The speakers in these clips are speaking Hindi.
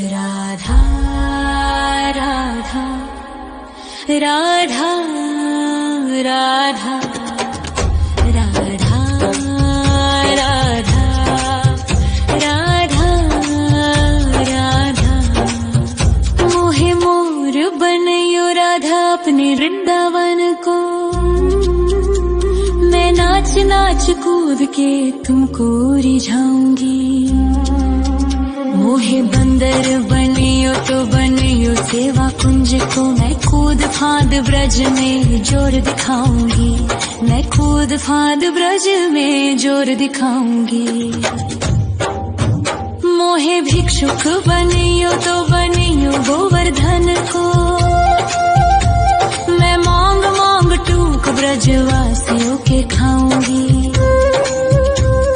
राधा राधा राधा राधा राधा राधा राधा राधा मोहे मोर बनयो राधा अपने वृंदावन को। मैं नाच नाच कूद के तुमको रिझाऊंगी। मोहे बंदर बनियो तो बनियो सेवा कुंज को। मैं कूद फांद ब्रज में जोर दिखाऊंगी। मैं कूद फांद ब्रज में जोर दिखाऊंगी। मोहे भिक्षुक बनियो तो बनियो गोवर्धन को। मैं मांग मांग टूक ब्रजवासियों के खाऊंगी।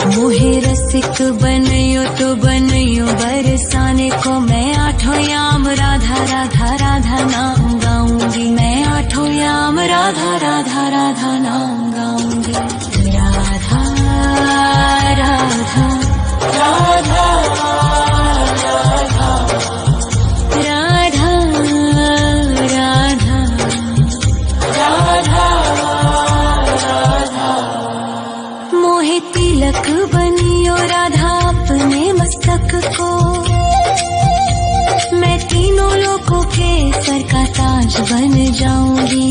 मोहे रसिक बनयो तो बनयो बरसाने को। मैं आठों याम राधा राधा राधा नाम गाऊंगी। मैं आठों याम राधा राधा राधा नाम गाऊंगी। राधा राधा राधा राधा राधा राधा राधा मोहे तिलक बनियो राधा अपने मस्तक को। मैं तीनों लोगों के सर का ताज बन जाऊंगी।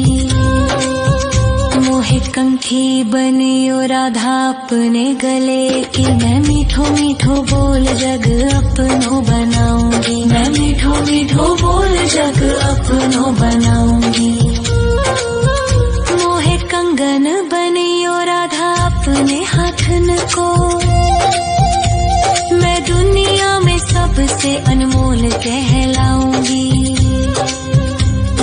मोहे कंठी बनियो राधा अपने गले की। मैं मीठो मीठो बोल जग अपनो बनाऊंगी। मैं मीठो मीठो बोल जग अपनो बनाऊंगी। मोहे कंगन बनियो राधा अपने हाथन को। मैं दुनिया में सबसे अनमोल कहलाऊंगी।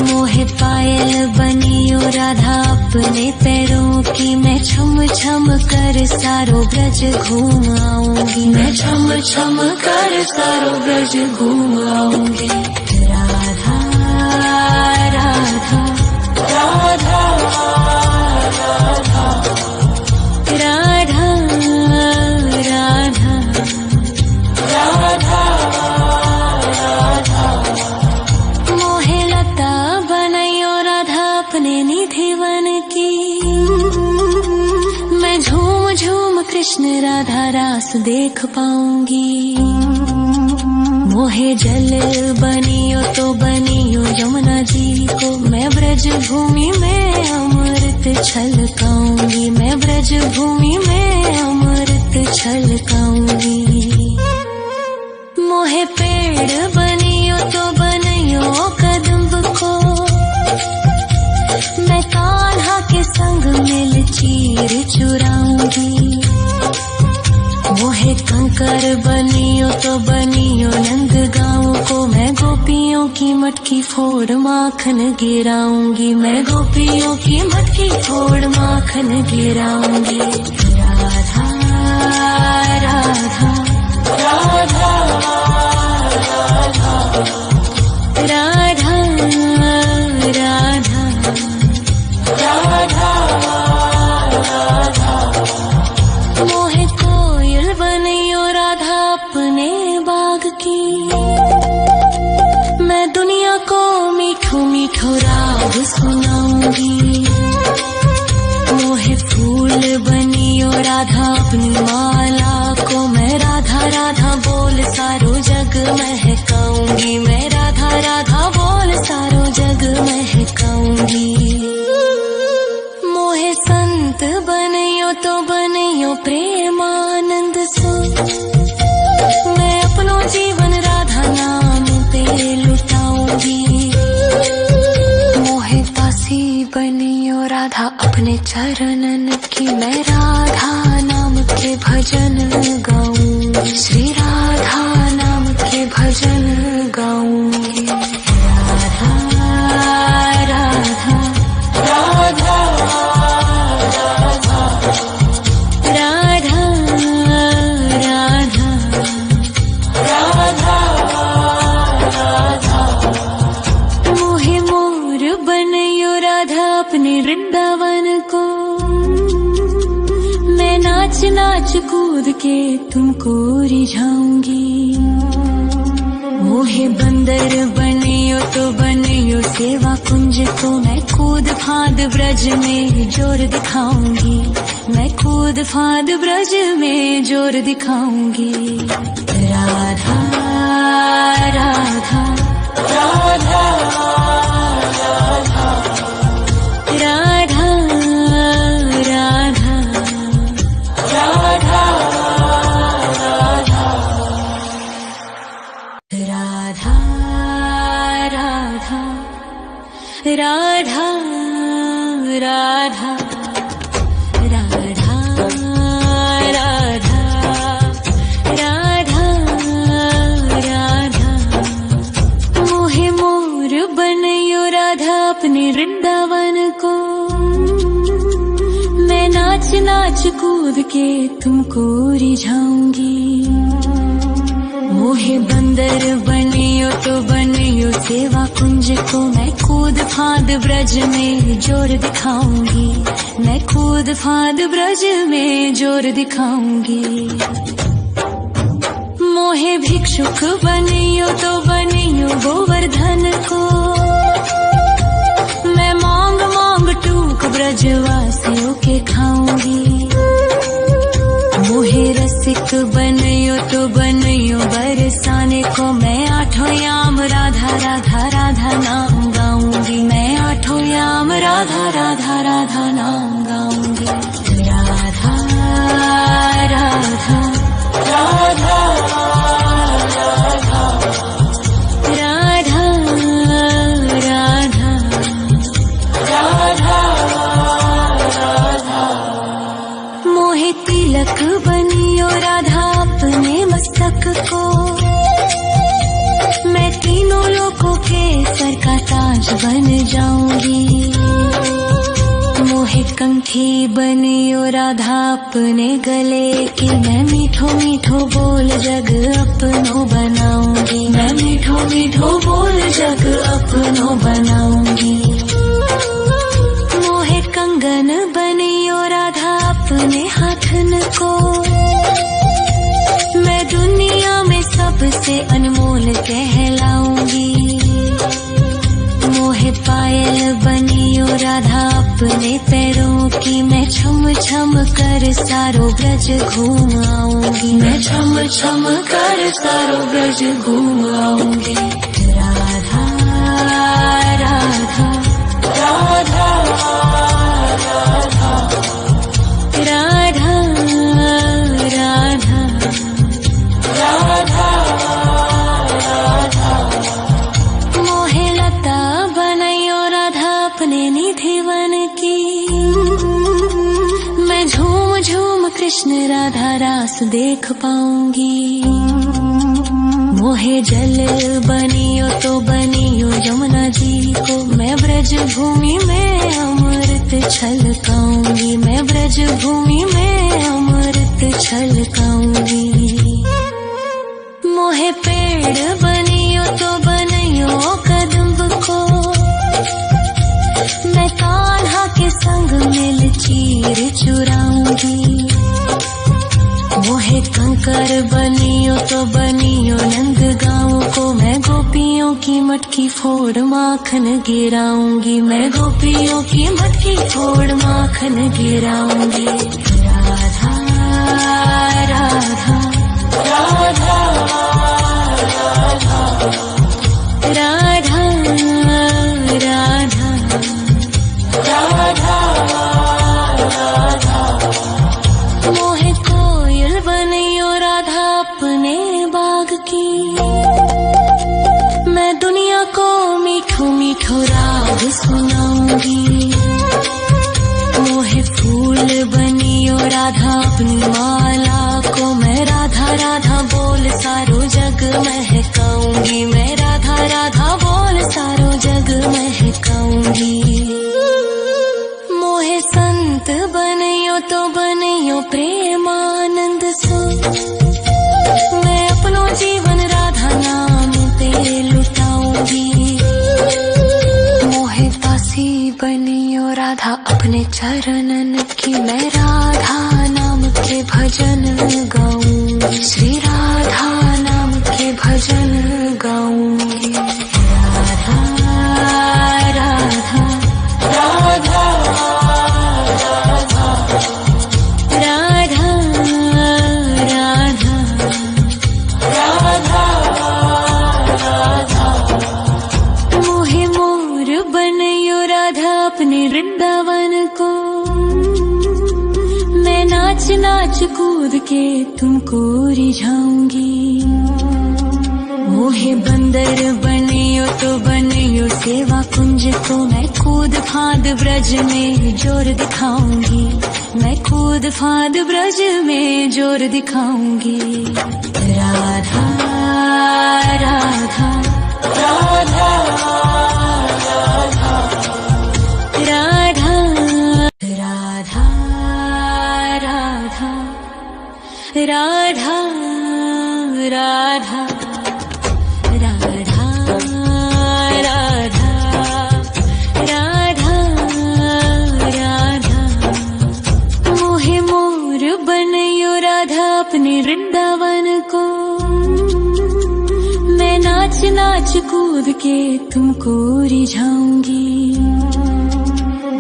मोहे पायल बनियो राधा अपने पैरों की। मैं छम छम कर सारो ब्रज घूम आऊंगी। मैं छम छम कर सारो ब्रज घूम आऊंगी। राधा राधा राधा राधा राधा राधा राधा राधा मोहे लता बनयो राधा अपने निधिवन की। मैं झूम झूम कृष्ण राधा रास देख पाऊंगी। मोहे जल बनियो तो बनियो यमुना जी को। मैं ब्रज भूमि में अमृत छलकाऊंगी। मैं ब्रज भूमि में अमृत छलकाऊंगी। मोहे पेड़ बनियो तो बनियो कदम्ब को। मैं कान्हा के संग मिल चीर चुराऊंगी। मोहे कंकर बनियो तो बनियो नंद गाँव को। मैं गोपियों की मटकी फोड़ माखन गिराऊंगी। मैं गोपियों की मटकी फोड़ माखन गिराऊंगी। राधा राधा राधा राधा राधा राधा राधा मोहे कोयल बनियो राधा अपने बाग की। मैं दुनिया को मीठो मीठो राग सुनाऊंगी। मोहे फूल बनियो राधा अपनी माला को। मैं राधा राधा बोल सारो जग महकाऊंगी। मैं राधा राधा बोल सारो जग महकाऊंगी। मोहे संत बनियो तो बनियो प्रेमानंद सो। मैं अपनो जीवन राधा नाम पे लुटाऊंगी। मोहे दासी बनियो राधा अपने चरणन की। मैं राधा नाम के भजन गाऊं। श्री राधा नाम के भजन गाऊंगी। राधा राधा राधा राधा राधा राधा राधा राधा मोहे मोर बनयो राधा अपने वृंदावन को। मैं नाच नाच कूद के तुमको रिझाऊंगी। मोहे बंदर बनियो तो बनियो सेवा कुंज को मैं कूद फाद ब्रज में जोर दिखाऊंगी, मैं कूद फाद ब्रज में जोर दिखाऊंगी। राधा राधा राधा राधा राधा राधा राधा राधा राधा राधा राधा राधा राधा राधा मोहे मोर बनयो राधा अपने वृंदावन को, मैं नाच नाच कूद के तुमको रिझाऊंगी। मोहे बंदर बनियो तो बनियो सेवा कुंज को मैं कूद फाद ब्रज में जोर दिखाऊंगी, मैं कूद फाद ब्रज में जोर दिखाऊंगी। मोहे भिक्षुक बनियो तो बनियो गोवर्धन को, मैं मांग मांग टूक ब्रजवासियों के खाऊंगी। मोहे रसिक बनियो तो बनियो बरसाने को, मैं आठों याम राधा राधा राधा नाम गाऊंगी, मैं आठों याम राधा राधा राधा नाम गाऊंगी। राधा राधा राधा राधा राधा राधा राधा मोहे तिलक बनियो राधा अपने मस्तक को, मैं तीनों लोगों के सर का ताज बन जाऊंगी। मोहे कंठी बनियो राधा अपने गले की, मैं मीठो मीठो बोल जग अपनो बनाऊंगी, मैं मीठो मीठो बोल जग अपनो बनाऊंगी। मोहे कंगन बनियो राधा अपने हाथन को, मैं दुनिया में सबसे अनमोल कहलाऊंगी। मोहे पायल बनियो राधा अपने पैरों की, मैं छम छम कर सारो ब्रज घूम आऊंगी, मैं छम छम कर सारो ब्रज घूम आऊंगी। राधा राधा राधा राधा राधा राधा राधा राधा मोहे लता बनयो राधा अपने निधि वन की, मैं झूम झूम कृष्ण राधा रास देख पाऊंगी। मोहे जल बनियो तो बनियो यमुना जी को, मैं ब्रज भूमि में अमृत छलकाऊंगी, मैं ब्रज भूमि में अमृत छलकाऊंगी। मोहे पेड़ बनियो तो बनियो कदम्ब को, मैं कान्हा के संग मिल चीर चुराऊंगी। मोहे कंकर बनियो तो बनियो नंद गाँव को, मैं गोपियों की मटकी फोड़ माखन गिराऊंगी, मैं गोपियों की मटकी फोड़ माखन गिराऊंगी। राधा राधा राधा राधा राधा राधा राधा मोहे कोयल बनियो राधा अपने बाग की, मैं दुनिया को मीठो मीठो राग सुनाऊंगी। मोहे फूल बनियो राधा अपनी माला को, मैं राधा राधा बोल सारो जग महकाऊंगी, मैं राधा राधा बोल सारो जग महकाऊंगी। मोहे संत बनियो तो बनियो प्रेमानंद सो, मैं अपनो जीवन राधा नाम पे लुटाऊंगी। मोहे दासी बनियो राधा अपने चरणन की, मैं राधा नाम के भजन गाऊंगी, श्री राधा नाम के भजन गाऊंगी। कूद के तुमको रिझाऊंगी। मोहे बंदर बनियो तो बनियो सेवा कुंज को मैं कूद फांद ब्रज में जोर दिखाऊंगी। मैं कूद फांद ब्रज में जोर दिखाऊंगी। राधा राधा राधा राधा राधा राधा राधा राधा राधा अपने वृंदावन को मैं नाच नाच कूद के तुमको रिझाऊंगी।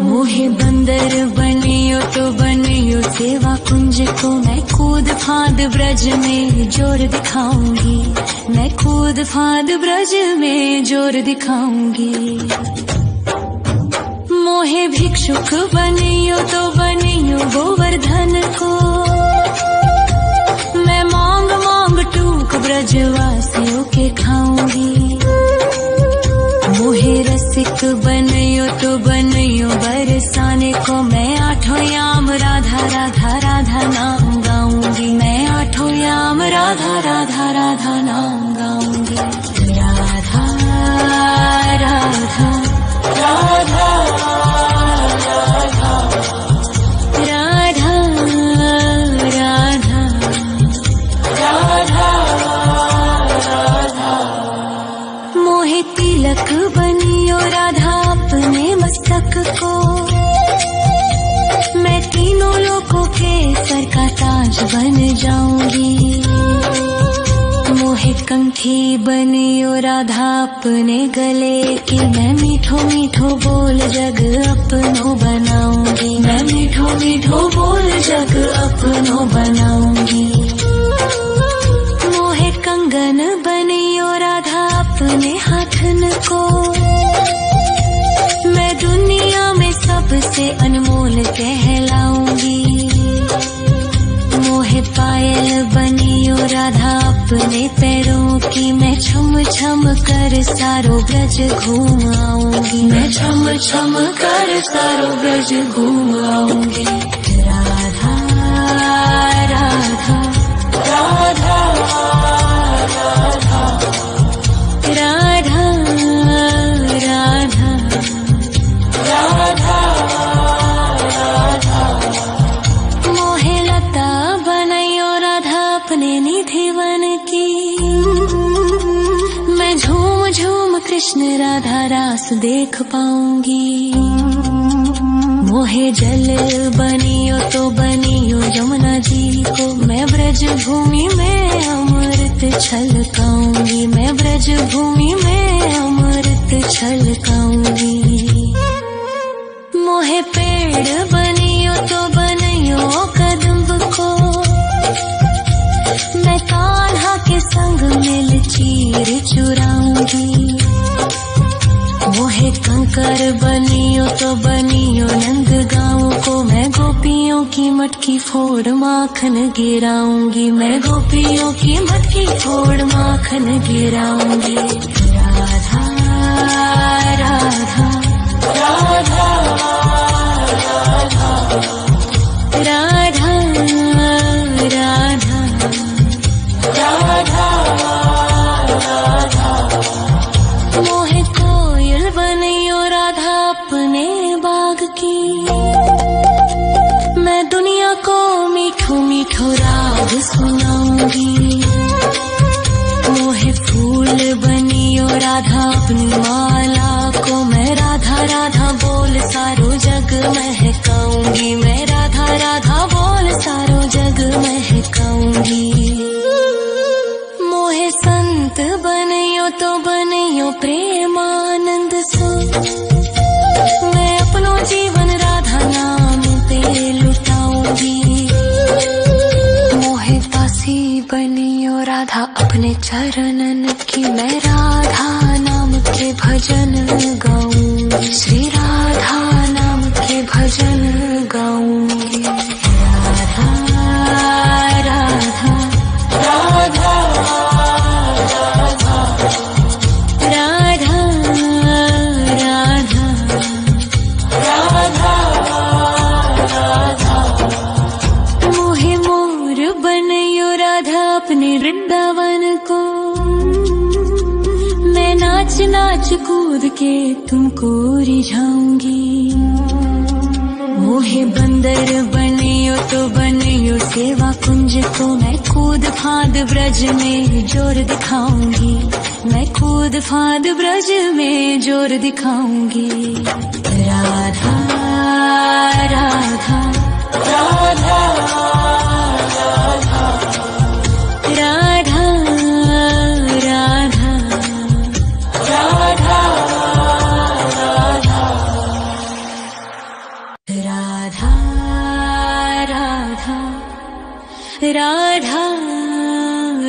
मोहे बंदर बनियो तो बनियो सेवा कुंज को मैं कूद फांद ब्रज में जोर दिखाऊंगी। मैं कूद फांद ब्रज में जोर दिखाऊंगी। मोहे भिक्षुक बनियो तो बनियो गोवर्धन को मैं मांग मांग टूक ब्रजवासियों के खाऊंगी। मोहे रसिक बनियो तो बनियो बरसाने को मैं आठों याम राधा राधा राधा नाम गाऊंगी। मैं आठों याम राधा राधा राधा नाम गाऊंगी। राधा राधा राधा तिलक बनियो राधा अपने मस्तक को मैं तीनों लोगों के सर का ताज बन जाऊंगी। मोहे कंठी बनियो राधा अपने गले की मैं मीठो मीठो बोल जग अपनो बनाऊंगी। मैं मीठो मीठो बोल जग अपनो बनाऊंगी। मोहे कंगन बनियो राधा अपने हाथन को मैं दुनिया में सबसे अनमोल कहलाऊंगी। मोहे पायल बनियो राधा अपने पैरों की मैं छम छम कर सारो ब्रज घूम आऊंगी। मैं छम छम कर सारो ब्रज घूम आऊंगी। राधा राधा राधा राधा राधा राधा राधा मोहे लता बनायो राधा अपने निधि वन की मैं झूम झूम कृष्ण राधा रास देख पाऊंगी। मोहे जल बनियो तो बनियो यमुना जी को मैं ब्रज भूमि में अमृत छलकाऊंगी। मैं ब्रज भूमि में अमृत छलकाऊंगी। मोहे पेड़ बनियो तो बनियो कदम्ब को मैं कान्हा के संग मिल चीर चुराऊंगी। मोहे कंकर बनियो तो बनियो नंद गाँव को मैं गोपियों की मटकी फोड़ माखन गिराऊंगी। मैं गोपियों की मटकी फोड़ माखन गिराऊंगी। राधा राधा राधा राधा राधा राधा राधा मोहे कोयल बनियो राधा अपने बाग की मैं दुनिया को मीठो मीठो राग सुनाऊंगी। मोहे फूल बनियो राधा अपनी माला को मैं राधा राधा बोल सारो जग महकाऊंगी। मैं राधा राधा बोल सारो जग महकाऊंगी। मोहे संत बनियो तो बनियो प्रेमानंद सो मैं अपनो जीवन राधा नाम पे लुटाऊंगी। मोहे दासी बनियो राधा अपने चरणन की मैं राधा नाम के भजन गाऊंगी। श्री राधा नाम के भजन गाऊंगी। राधा नाच नाच कूद के तुमको रिझाऊंगी। मोहे बंदर बनियो तो बनियो सेवा कुंज को, मैं कूद फांद ब्रज में जोर दिखाऊंगी। मैं कूद फांद ब्रज में जोर दिखाऊंगी। राधा राधा राधा राधा राधा राधा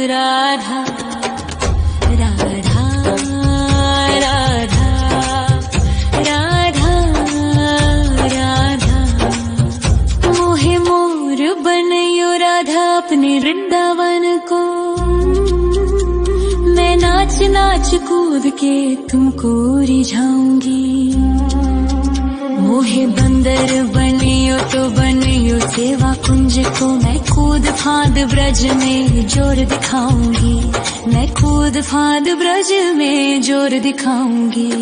राधा राधा राधा राधा राधा अपने वृंदावन को, मैं नाच नाच कूद के तुमको रिझाऊंगी। मोहे बंदर बनियो तो बनियो सेवा कुंज को, मैं कूद फांद ब्रज में जोर दिखाऊंगी। मैं कूद फांद ब्रज में जोर दिखाऊंगी।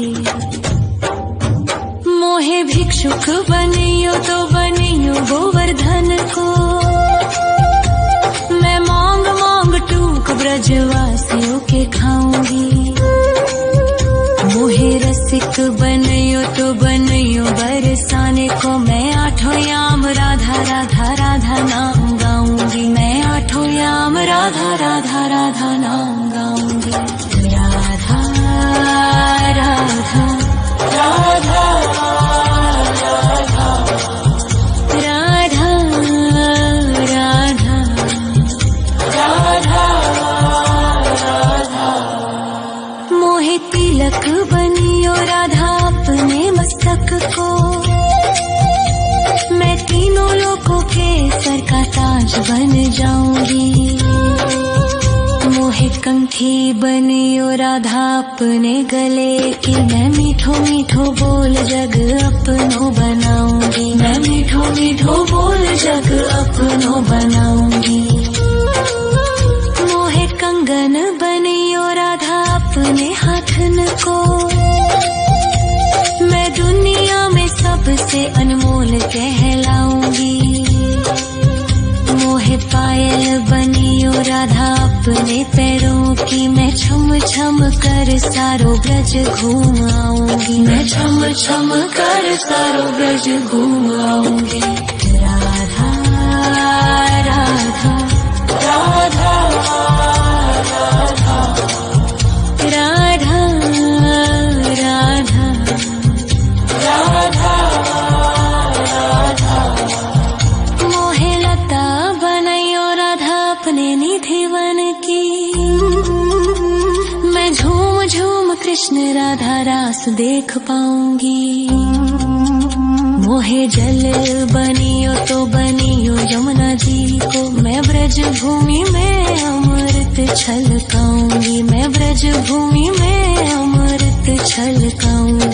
मोहे भिक्षुक बनियो तो बनियो गोवर्धन को, मैं मांग मांग टूक ब्रजवासियों के खाऊंगी। मोहे रसिक बनियो तो बनियो बरसाने को, मैं आठों याम राधा राधा राधा नाम गाऊंगी। मैं आठों याम राधा राधा राधा नाम गाऊंगी। राधा राधा राधा तिलक बनियो राधा अपने मस्तक को, मैं तीनों लोगों के सर का ताज बन जाऊंगी। मोहे कंठी बनियो राधा अपने गले की, मैं मीठो मीठो बोल जग अपनो बनाऊंगी। मैं मीठो मीठो बोल जग अपनो बनाऊंगी। मोहे कंगन बनियो राधा अपने हाथन को, मैं दुनिया में सबसे अनमोल कहलाऊंगी। मोहे पायल बनियो राधा अपने पैरों की, मैं छम छम कर सारो ब्रज घूम आऊंगी। मैं छम छम कर सारो ब्रज घूम आऊंगी। राधा राधा राधा राधा राधा राधा राधा राधा। मोहे लता बनयो राधा अपने निधि वन की, मैं झूम झूम कृष्ण राधा रास देख पाऊंगी। मोहे जल बनियो तो बनियो यमुना जी को, मैं ब्रज भूमि में अमृत छलकाऊंगी। मैं ब्रज भूमि में अमृत छलकाऊंगी।